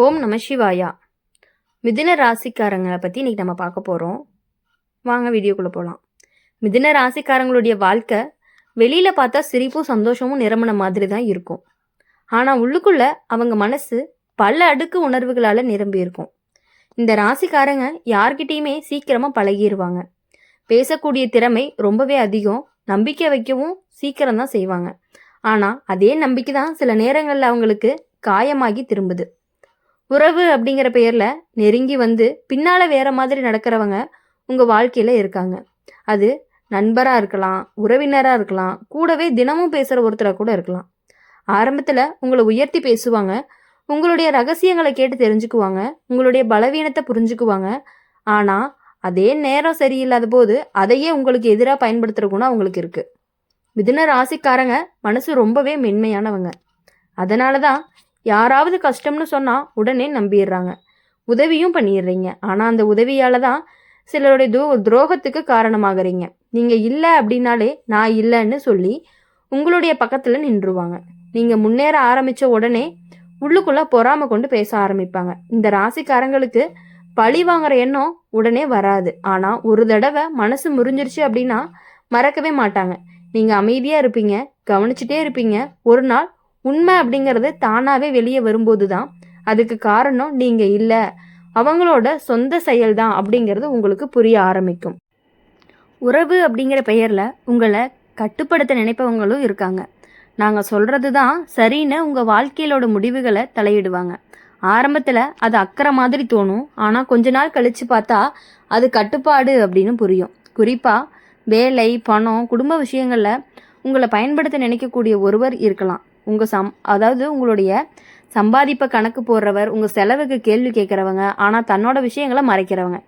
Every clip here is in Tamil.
ஓம் நம சிவாயா. மிதுன ராசிக்காரங்களை பற்றி இன்றைக்கி நம்ம பார்க்க போகிறோம். வாங்க வீடியோக்குள்ளே போகலாம். மிதுன ராசிக்காரங்களுடைய வாழ்க்கை வெளியில் பார்த்தா சிரிப்பும் சந்தோஷமும் நிரம்பின மாதிரி தான் இருக்கும். ஆனால் உள்ளுக்குள்ளே அவங்க மனசு பல அடுக்கு உணர்வுகளால் நிரம்பி இருக்கும். இந்த ராசிக்காரங்க யார்கிட்டையுமே சீக்கிரமாக பழகிடுவாங்க. பேசக்கூடிய திறமை ரொம்பவே அதிகம். நம்பிக்கை வைக்கவும் சீக்கிரம் தான் செய்வாங்க. ஆனால் அதே நம்பிக்கை தான் சில நேரங்களில் அவங்களுக்கு காயமாகி திரும்புது. உறவு அப்படிங்கிற பெயரில் நெருங்கி வந்து பின்னால் வேற மாதிரி நடக்கிறவங்க உங்கள் வாழ்க்கையில் இருக்காங்க. அது நண்பராக இருக்கலாம், உறவினராக இருக்கலாம், கூடவே தினமும் பேசுகிற ஒருத்தராக கூட இருக்கலாம். ஆரம்பத்தில் உங்களை உயர்த்தி பேசுவாங்க, உங்களுடைய ரகசியங்களை கேட்டு தெரிஞ்சுக்குவாங்க, உங்களுடைய பலவீனத்தை புரிஞ்சுக்குவாங்க. ஆனால் அதே நேரம் சரியில்லாத போது அதையே உங்களுக்கு எதிராக பயன்படுத்துகிற குணம் அவங்களுக்கு இருக்குது. மிதுன ராசிக்காரங்க மனசு ரொம்பவே மென்மையானவங்க. அதனால தான் யாராவது கஷ்டம்னு சொன்னால் உடனே நம்பிடுறாங்க, உதவியும் பண்ணிடுறீங்க. ஆனால் அந்த உதவியால் தான் சிலருடைய துரோகத்துக்கு காரணமாகறீங்க. நீங்கள் இல்லை அப்படின்னாலே நான் இல்லைன்னு சொல்லி உங்களுடைய பக்கத்தில் நின்றுவாங்க. நீங்கள் முன்னேற ஆரம்பித்த உடனே உள்ளுக்குள்ளே பொறாமை கொண்டு பேச ஆரம்பிப்பாங்க. இந்த ராசிக்காரங்களுக்கு பழி வாங்குற எண்ணம் உடனே வராது. ஆனால் ஒரு தடவை மனசு முறிஞ்சிருச்சு அப்படின்னா மறக்கவே மாட்டாங்க. நீங்கள் அமைதியாக இருப்பீங்க, கவனிச்சுட்டே இருப்பீங்க. ஒரு நாள் உண்மை அப்படிங்கிறது தானாகவே வெளியே வரும்போது தான் அதுக்கு காரணம் நீங்கள் இல்லை, அவங்களோட சொந்த செயல் தான் அப்படிங்கிறது உங்களுக்கு புரிய ஆரம்பிக்கும். உறவு அப்படிங்கிற பெயரில் உங்களை கட்டுப்படுத்த நினைப்பவங்களும் இருக்காங்க. நாங்கள் சொல்கிறது தான் சரின்னு உங்கள் வாழ்க்கையிலோட முடிவுகளை தலையிடுவாங்க. ஆரம்பத்தில் அது அக்கறை மாதிரி தோணும். ஆனால் கொஞ்ச நாள் கழித்து பார்த்தா அது கட்டுப்பாடு அப்படின்னு புரியும். குறிப்பாக வேலை, பணம், குடும்ப விஷயங்களில் உங்களை பயன்படுத்த நினைக்கக்கூடிய ஒருவர் இருக்கலாம். அதாவது உங்களுடைய சம்பாதிப்பை கணக்கு போடுறவர், உங்கள் செலவுக்கு கேள்வி கேட்குறவங்க, ஆனால் தன்னோட விஷயங்களை மறைக்கிறவங்க.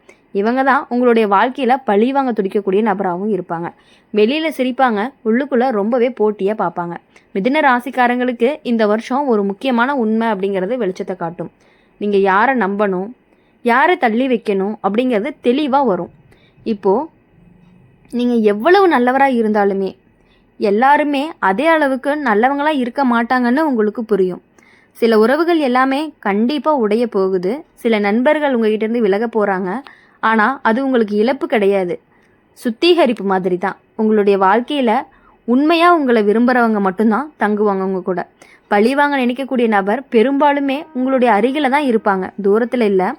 இவங்க தான் உங்களுடைய வாழ்க்கையில் பழிவாங்க துடிக்கக்கூடிய நபராகவும் இருப்பாங்க. வெளியில் சிரிப்பாங்க, உள்ளுக்குள்ளே ரொம்பவே போட்டியாக பார்ப்பாங்க. மிதுன ராசிக்காரங்களுக்கு இந்த வருஷம் ஒரு முக்கியமான உண்மை அப்படிங்கிறது வெளிச்சத்தை காட்டும். நீங்கள் யாரை நம்பணும், யாரை தள்ளி வைக்கணும் அப்படிங்கிறது தெளிவாக வரும். இப்போது நீங்கள் எவ்வளவு நல்லவராக இருந்தாலுமே எல்லாருமே அதே அளவுக்கு நல்லவங்களாக இருக்க மாட்டாங்கன்னு உங்களுக்கு புரியும். சில உறவுகள் எல்லாமே கண்டிப்பாக உடைய போகுது. சில நண்பர்கள் உங்ககிட்ட இருந்து விலக போகிறாங்க. ஆனால் அது உங்களுக்கு இழப்பு கிடையாது, சுத்திகரிப்பு மாதிரி தான். உங்களுடைய வாழ்க்கையில் உண்மையாக உங்களை விரும்புகிறவங்க மட்டும்தான் தங்குவாங்க உங்கள் கூட. பழிவாங்க நினைக்கக்கூடிய நபர் பெரும்பாலுமே உங்களுடைய அருகில் தான் இருப்பாங்க, தூரத்தில் இல்லை.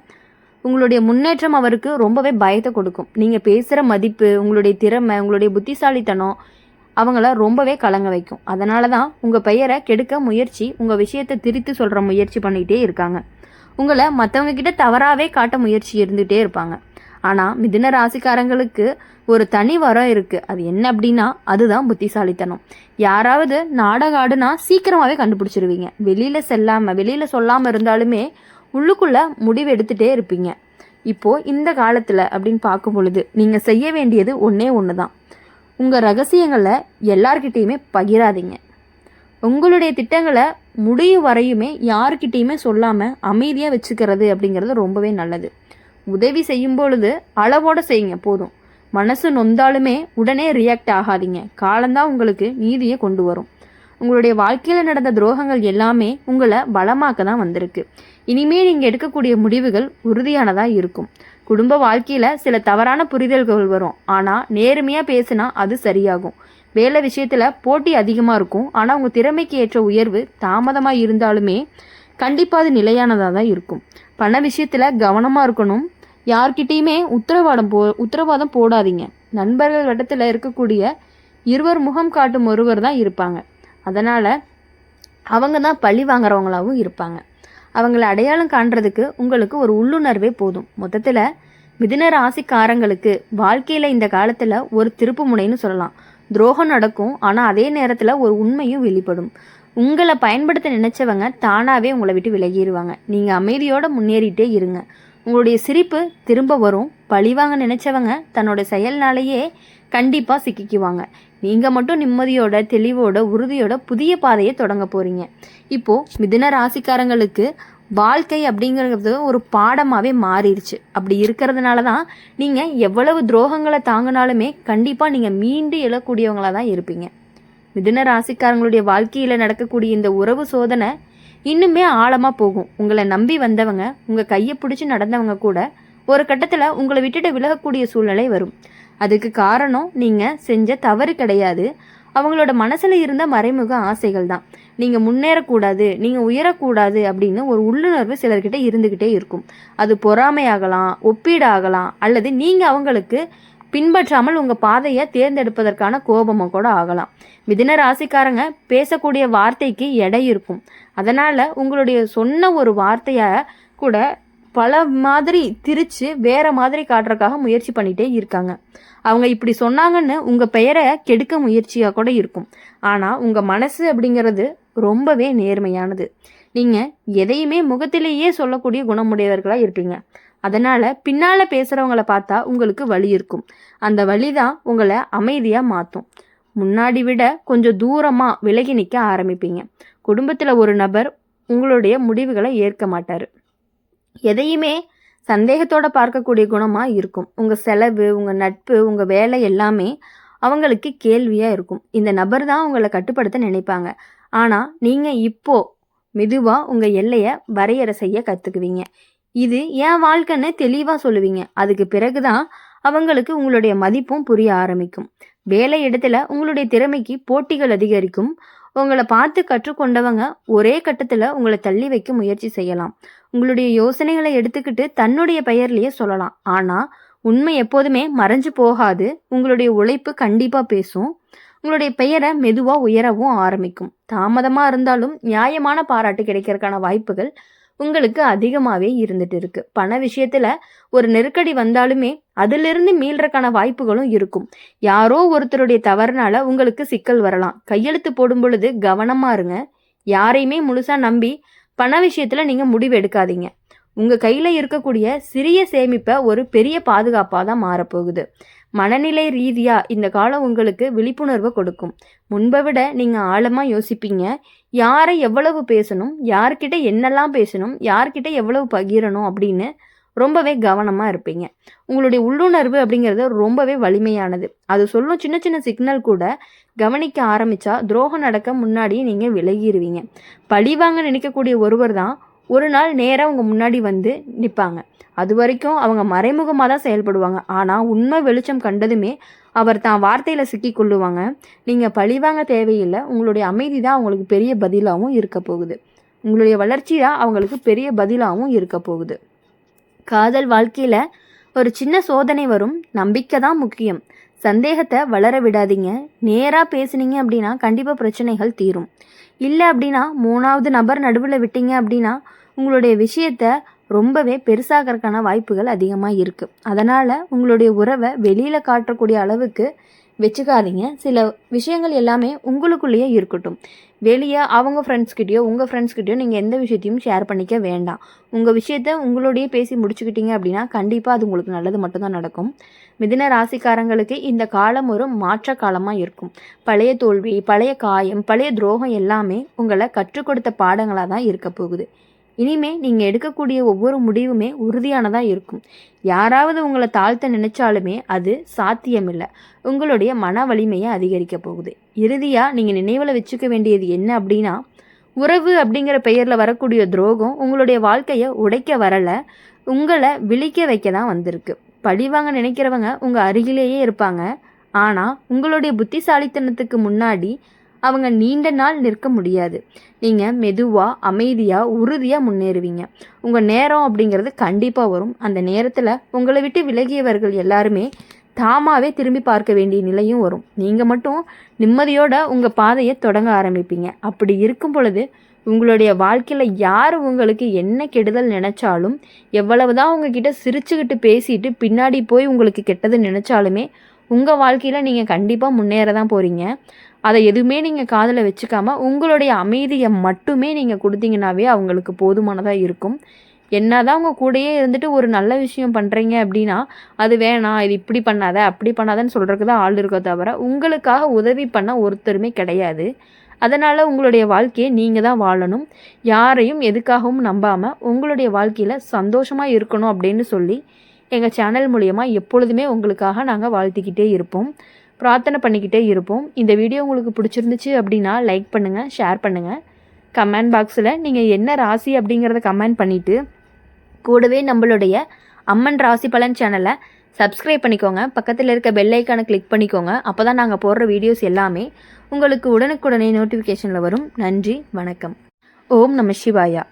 உங்களுடைய முன்னேற்றம் அவருக்கு ரொம்பவே பயத்தை கொடுக்கும். நீங்கள் பேசுகிற மதிப்பு, உங்களுடைய திறமை, உங்களுடைய புத்திசாலித்தனம் அவங்கள ரொம்பவே கலங்க வைக்கும். அதனால தான் உங்கள் பெயரை கெடுக்க முயற்சி, உங்கள் விஷயத்தை திரித்து சொல்கிற முயற்சி பண்ணிகிட்டே இருக்காங்க. உங்களை மற்றவங்க கிட்ட தவறாகவே காட்ட முயற்சி இருந்துகிட்டே இருப்பாங்க. ஆனால் மிதுன ராசிக்காரங்களுக்கு ஒரு தனி வரம் இருக்குது. அது என்ன அப்படின்னா அதுதான் புத்திசாலித்தனம். யாராவது நாடகம் ஆடுனா சீக்கிரமாகவே கண்டுபிடிச்சிருவீங்க. வெளியில் சொல்லாமல் இருந்தாலுமே உள்ளுக்குள்ளே முடிவு எடுத்துகிட்டே இருப்பீங்க. இப்போது இந்த காலத்தில் அப்படின்னு பார்க்கும் பொழுது நீங்கள் செய்ய வேண்டியது ஒன்றே ஒன்று தான். உங்கள் ரகசியங்களை எல்லார்கிட்டையுமே பகிராதீங்க. உங்களுடைய திட்டங்களை முடியும் வரையுமே யார்கிட்டையுமே சொல்லாமல் அமைதியாக வச்சுக்கிறது அப்படிங்கிறது ரொம்பவே நல்லது. உதவி செய்யும் பொழுது அளவோடு செய்யுங்க போதும். மனசு நொந்தாலுமே உடனே ரியாக்ட் ஆகாதீங்க. காலம்தான் உங்களுக்கு நீதியை கொண்டு வரும். உங்களுடைய வாழ்க்கையில் நடந்த துரோகங்கள் எல்லாமே உங்களை பலமாக்க தான் வந்திருக்கு. இனிமேல் நீங்கள் எடுக்கக்கூடிய முடிவுகள் உறுதியானதாக இருக்கும். குடும்ப வாழ்க்கையில் சில தவறான புரிதல்கள் வரும். ஆனால் நேர்மையாக பேசினா அது சரியாகும். வேலை விஷயத்தில் போட்டி அதிகமாக இருக்கும். ஆனால் உங்கள் திறமைக்கு ஏற்ற உயர்வு தாமதமாக இருந்தாலுமே கண்டிப்பாக அது நிலையானதாக தான் இருக்கும். பண விஷயத்தில் கவனமாக இருக்கணும். யார்கிட்டையுமே உத்தரவாதம் போடாதீங்க. நண்பர்கள் வட்டத்தில் இருக்கக்கூடிய இருவர் முகம் காட்டும் ஒருவர் தான் இருப்பாங்க. அதனால் அவங்க தான் பழி வாங்குறவங்களாகவும் இருப்பாங்க. அவங்களை அடையாளம் காண்றதுக்கு உங்களுக்கு ஒரு உள்ளுணர்வே போதும். மொத்தத்தில் மிதுன ராசிக்காரங்களுக்கு வாழ்க்கையில் இந்த காலத்தில் ஒரு திருப்பு முனைன்னு சொல்லலாம். துரோகம் நடக்கும், ஆனால் அதே நேரத்தில் ஒரு உண்மையும் வெளிப்படும். உங்களை பயன்படுத்த நினைச்சவங்க தானாகவே உங்களை விட்டு விலகிடுவாங்க. நீங்கள் அமைதியோடு முன்னேறிட்டே இருங்க. உங்களுடைய சிரிப்பு திரும்ப வரும். பழிவாங்க நினைச்சவங்க தன்னோட செயல்னாலேயே கண்டிப்பாக சிக்கிக்குவாங்க. நீங்கள் மட்டும் நிம்மதியோட, தெளிவோட, உறுதியோட புதிய பாதையை தொடங்க போகிறீங்க. இப்போது மிதுன ராசிக்காரங்களுக்கு வாழ்க்கை அப்படிங்கிறது ஒரு பாடமாகவே மாறிடுச்சு. அப்படி இருக்கிறதுனால தான் நீங்கள் எவ்வளவு துரோகங்களை தாங்கினாலுமே கண்டிப்பாக நீங்கள் மீண்டு எழக்கூடியவங்களாக தான் இருப்பீங்க. மிதுன ராசிக்காரங்களுடைய வாழ்க்கையில் நடக்கக்கூடிய இந்த உறவு சோதனை இன்னுமே ஆழமாக போகும். உங்களை நம்பி வந்தவங்க, உங்கள் கையை பிடிச்சி நடந்தவங்க கூட ஒரு கட்டத்தில் உங்களை விட்டுட்டு விலகக்கூடிய சூழ்நிலை வரும். அதுக்கு காரணம் நீங்கள் செஞ்ச தவறு கிடையாது, அவங்களோட மனசில் இருந்த மறைமுக ஆசைகள் தான். நீங்கள் முன்னேறக்கூடாது, நீங்கள் உயரக்கூடாது அப்படின்னு ஒரு உள்ளுணர்வு சிலர்கிட்ட இருந்துக்கிட்டே இருக்கும். அது பொறாமையாகலாம், ஒப்பீடாகலாம், அல்லது நீங்கள் அவங்களுக்கு பின்பற்றாமல் உங்கள் பாதையை தேர்ந்தெடுப்பதற்கான கோபமும் கூட ஆகலாம். மிதுன ராசிக்காரங்க பேசக்கூடிய வார்த்தைக்கு எடை இருக்கும். அதனால் உங்களுடைய சொன்ன ஒரு வார்த்தையை கூட பல மாதிரி திரிச்சு வேற மாதிரி காட்டுறதுக்காக முயற்சி பண்ணிகிட்டே இருக்காங்க. அவங்க இப்படி சொன்னாங்கன்னு உங்கள் பெயரை கெடுக்க முயற்சியாக கூட இருக்கும். ஆனால் உங்கள் மனசு அப்படிங்கிறது ரொம்பவே நேர்மையானது. நீங்கள் எதையுமே முகத்திலேயே சொல்லக்கூடிய குணமுடையவர்களாக இருப்பீங்க. அதனால் பின்னால் பேசுகிறவங்கள பார்த்தா உங்களுக்கு வலி இருக்கும். அந்த வலி தான் உங்களை அமைதியாக மாற்றும். முன்னாடி விட கொஞ்சம் தூரமாக விலகி நிற்க ஆரம்பிப்பீங்க. குடும்பத்தில் ஒரு நபர் உங்களுடைய முடிவுகளை ஏற்க மாட்டார். எதையுமே சந்தேகத்தோடு பார்க்கக்கூடிய குணமாக இருக்கும். உங்கள் செலவு, உங்கள் நட்பு, உங்கள் வேலை எல்லாமே அவங்களுக்கு கேள்வியாக இருக்கும். இந்த நபர் தான் உங்களை கட்டுப்படுத்த நினைப்பாங்க. ஆனால் நீங்கள் இப்போது மெதுவாக உங்கள் எல்லையை வரையறை செய்ய கற்றுக்குவீங்க. இது என் வாழ்க்கைன்னு தெளிவாக சொல்லுவீங்க. அதுக்கு பிறகு தான் அவங்களுக்கு உங்களுடைய மதிப்பும் புரிய ஆரம்பிக்கும். வேலை இடத்துல உங்களுடைய திறமைக்கு போட்டிகள் அதிகரிக்கும். உங்களை பார்த்து கற்றுக்கொண்டவங்க ஒரே கட்டத்தில் உங்களை தள்ளி வைக்க முயற்சி செய்யலாம். உங்களுடைய யோசனைகளை எடுத்துக்கிட்டு தன்னுடைய பெயர்லேயே சொல்லலாம். ஆனால் உண்மை எப்போதுமே மறைஞ்சு போகாது. உங்களுடைய உழைப்பு கண்டிப்பாக பேசும். உங்களுடைய பெயரை மெதுவாக உயரவும் ஆரம்பிக்கும். தாமதமாக இருந்தாலும் நியாயமான பாராட்டு கிடைக்கிறதுக்கான வாய்ப்புகள் உங்களுக்கு அதிகமாகவே இருந்துட்டு இருக்கு. பண விஷயத்தில் ஒரு நெருக்கடி வந்தாலுமே அதிலிருந்து மீள்றக்கான வாய்ப்புகளும் இருக்கும். யாரோ ஒருத்தருடைய தவறுனால உங்களுக்கு சிக்கல் வரலாம். கையெழுத்து போடும் பொழுது கவனமாக இருங்க. யாரையுமே முழுசாக நம்பி பண விஷயத்தில் நீங்கள் முடிவு எடுக்காதீங்க. உங்கள் கையில் இருக்கக்கூடிய சிறிய சேமிப்பை ஒரு பெரிய பாதுகாப்பாக தான் மாறப்போகுது. மனநிலை ரீதியாக இந்த காலம் உங்களுக்கு விழிப்புணர்வு கொடுக்கும். முன்பை விட நீங்கள் ஆழமாக யோசிப்பீங்க. யாரை எவ்வளவு பேசணும், யார்கிட்ட என்னெல்லாம் பேசணும், யார்கிட்ட எவ்வளவு பகிரணும் அப்படின்னு ரொம்பவே கவனமாக இருப்பீங்க. உங்களுடைய உள்ளுணர்வு அப்படிங்கிறது ரொம்பவே வலிமையானது. அது சொல்லும் சின்ன சின்ன சிக்னல் கூட கவனிக்க ஆரம்பித்தா துரோகம் நடக்க முன்னாடியே நீங்கள் விலகிடுவீங்க. பழிவாங்க நினைக்கக்கூடிய ஒருவர் தான் ஒரு நாள் நேராக உங்கள் முன்னாடி வந்து நிற்பாங்க. அது வரைக்கும் அவங்க மறைமுகமாக தான் செயல்படுவாங்க. ஆனால் உண்மை வெளிச்சம் கண்டதுமே அவர் தான் வார்த்தையில் சிக்கி கொள்ளுவாங்க. நீங்கள் பழிவாங்க தேவையில்லை. உங்களுடைய அமைதி தான் அவங்களுக்கு பெரிய பதிலாகவும் இருக்க போகுது. உங்களுடைய வளர்ச்சி தான் அவங்களுக்கு பெரிய பதிலாகவும் இருக்க போகுது. காதல் வாழ்க்கையில் ஒரு சின்ன சோதனை வரும். நம்பிக்கை தான் முக்கியம். சந்தேகத்தை வளர விடாதீங்க. நேராக பேசுனீங்க அப்படின்னா கண்டிப்பாக பிரச்சனைகள் தீரும். இல்லை அப்படின்னா 3வது நபர் நடுவில் விட்டீங்க அப்படின்னா உங்களுடைய விஷயத்தை ரொம்பவே பெருசாகிறதுக்கான வாய்ப்புகள் அதிகமாக இருக்குது. அதனால் உங்களுடைய உறவை வெளியில் காட்டக்கூடிய அளவுக்கு வச்சுக்காதீங்க. சில விஷயங்கள் எல்லாமே உங்களுக்குள்ளேயே இருக்கட்டும். வெளியே அவங்க ஃப்ரெண்ட்ஸ்கிட்டையோ உங்கள் ஃப்ரெண்ட்ஸ்கிட்டையோ நீங்கள் எந்த விஷயத்தையும் ஷேர் பண்ணிக்க வேண்டாம். உங்கள் விஷயத்த உங்களோடையே பேசி முடிச்சுக்கிட்டீங்க அப்படின்னா கண்டிப்பாக அது உங்களுக்கு நல்லது மட்டும்தான் நடக்கும். மிதுன ராசிக்காரங்களுக்கு இந்த காலம் ஒரு மாற்ற காலமாக இருக்கும். பழைய தோல்வி, பழைய காயம், பழைய துரோகம் எல்லாமே உங்களை கற்றுக் கொடுத்த பாடங்களாக தான் இருக்க போகுது. இனிமே நீங்கள் எடுக்கக்கூடிய ஒவ்வொரு முடிவுமே உறுதியானதாக இருக்கும். யாராவது உங்களை தாழ்த்த நினைச்சாலுமே அது சாத்தியமில்லை. உங்களுடைய மன வலிமையை அதிகரிக்க போகுது. இறுதியாக நீங்கள் நினைவில் வச்சுக்க வேண்டியது என்ன அப்படின்னா, உறவு அப்படிங்கிற பெயரில் வரக்கூடிய துரோகம் உங்களுடைய வாழ்க்கையை உடைக்க வரலை, உங்களை விழிக்க வைக்க தான் வந்திருக்கு. பழிவாங்க நினைக்கிறவங்க உங்கள் அருகிலேயே இருப்பாங்க. ஆனால் உங்களுடைய புத்திசாலித்தனத்துக்கு முன்னாடி அவங்க நீண்ட நாள் நிற்க முடியாது. நீங்கள் மெதுவாக, அமைதியாக, உறுதியாக முன்னேறுவீங்க. உங்கள் நேரம் அப்படிங்கிறது கண்டிப்பாக வரும். அந்த நேரத்தில் உங்களை விட்டு விலகியவர்கள் எல்லாருமே தாமாகவே திரும்பி பார்க்க வேண்டிய நிலையும் வரும். நீங்கள் மட்டும் நிம்மதியோட உங்கள் பாதையை தொடங்க ஆரம்பிப்பீங்க. அப்படி இருக்கும் பொழுது உங்களுடைய வாழ்க்கையில் யார் உங்களுக்கு என்ன கெடுதல் நினச்சாலும், எவ்வளவுதான் உங்ககிட்ட சிரிச்சுக்கிட்டு பேசிட்டு பின்னாடி போய் உங்களுக்கு கெட்டது நினச்சாலுமே உங்கள் வாழ்க்கையில் நீங்கள் கண்டிப்பாக முன்னேற தான் போகிறீங்க. அதை எதுவுமே நீங்கள் காதில் வச்சுக்காமல் உங்களுடைய அமைதியை மட்டுமே நீங்கள் கொடுத்தீங்கன்னாவே அவங்களுக்கு போதுமானதாக இருக்கும். என்னதான் உங்கள் கூடயே இருந்துட்டு ஒரு நல்ல விஷயம் பண்ணுறீங்க அப்படின்னா அது வேணாம், இது இப்படி பண்ணாத அப்படி பண்ணாதன்னு சொல்கிறதுக்கு தான் ஆள் இருக்கோ தவிர உங்களுக்காக உதவி பண்ண ஒருத்தருமே கிடையாது. அதனால் உங்களுடைய வாழ்க்கையை நீங்கள் தான் வாழணும். யாரையும் எதுக்காகவும் நம்பாமல் உங்களுடைய வாழ்க்கையில் சந்தோஷமாக இருக்கணும் அப்படின்னு சொல்லி எங்கள் சேனல் மூலமா எப்பொழுதுமே உங்களுக்காக நாங்கள் வாழ்த்திக்கிட்டே இருப்போம், பிரார்த்தனை பண்ணிக்கிட்டே இருப்போம். இந்த வீடியோ உங்களுக்கு பிடிச்சிருந்துச்சு அப்படின்னா லைக் பண்ணுங்கள், ஷேர் பண்ணுங்கள். கமெண்ட் பாக்ஸில் நீங்கள் என்ன ராசி அப்படிங்கிறத கமெண்ட் பண்ணிவிட்டு கூடவே நம்மளுடைய அம்மன் ராசி பலன் சேனலை சப்ஸ்கிரைப் பண்ணிக்கோங்க. பக்கத்தில் இருக்க பெல் ஐக்கானை கிளிக் பண்ணிக்கோங்க. அப்போ தான் நாங்கள் போடுற வீடியோஸ் எல்லாமே உங்களுக்கு உடனுக்குடனே நோட்டிஃபிகேஷனில் வரும். நன்றி, வணக்கம். ஓம் நம சிவாயா.